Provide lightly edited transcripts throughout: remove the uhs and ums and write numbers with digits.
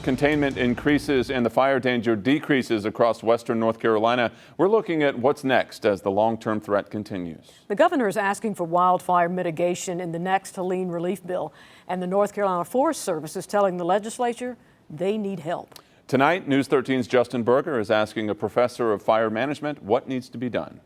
containment increases and the fire danger decreases across western North Carolina, we're looking at what's next as the long-term threat continues. The governor is asking for wildfire mitigation in the next Helene relief bill, and the North Carolina Forest Service is telling the legislature they need help. Tonight, News 13's Justin Berger is asking a professor of fire management what needs to be done.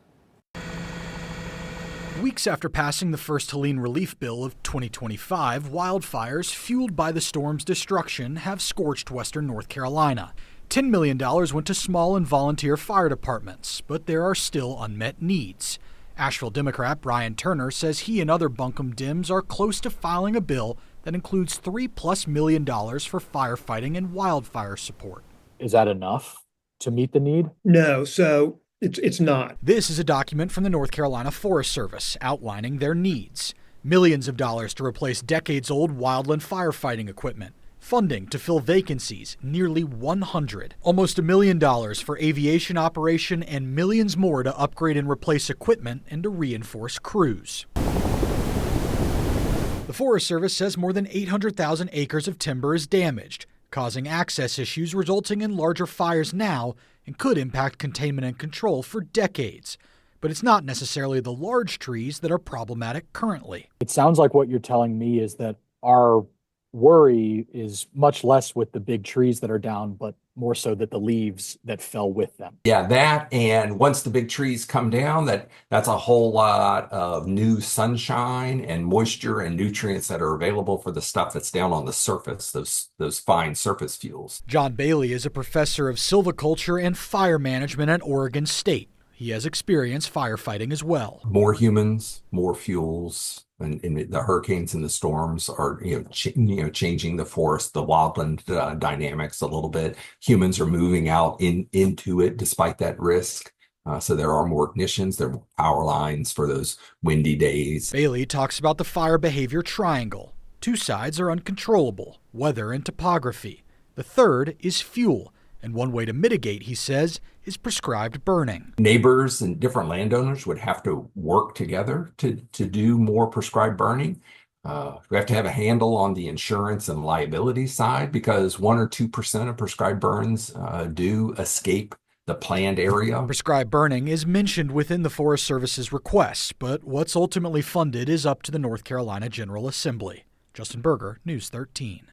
Weeks after passing the first Helene relief bill of 2025, wildfires fueled by the storm's destruction have scorched western North Carolina. $10 million went to small and volunteer fire departments, but there are still unmet needs. Asheville Democrat Brian Turner says he and other Buncombe Dems are close to filing a bill that includes $3+ million for firefighting and wildfire support. Is that enough to meet the need? No, so it's not. This is a document from the North Carolina Forest Service outlining their needs. Millions of dollars to replace decades-old wildland firefighting equipment. Funding to fill vacancies, nearly 100. Almost $1 million for aviation operation and millions more to upgrade and replace equipment and to reinforce crews. The Forest Service says more than 800,000 acres of timber is damaged, causing access issues resulting in larger fires now and could impact containment and control for decades. But it's not necessarily the large trees that are problematic currently. It sounds like what you're telling me is that our worry is much less with the big trees that are down, but more so that the leaves that fell with them. Yeah, that, and once the big trees come down, that's a whole lot of new sunshine and moisture and nutrients that are available for the stuff that's down on the surface, those fine surface fuels. John Bailey is a professor of silviculture and fire management at Oregon State. He has experience firefighting as well. More humans, more fuels, and the hurricanes and the storms are changing the forest, the wildland dynamics a little bit. Humans are moving out into it despite that risk. So there are more ignitions, there are more power lines for those windy days. Bailey talks about the fire behavior triangle. Two sides are uncontrollable: weather and topography. The third is fuel. And one way to mitigate, he says, is prescribed burning. Neighbors and different landowners would have to work together to do more prescribed burning. We have to have a handle on the insurance and liability side, because 1 or 2% of prescribed burns do escape the planned area. Prescribed burning is mentioned within the Forest Service's request, but what's ultimately funded is up to the North Carolina General Assembly. Justin Berger, News 13.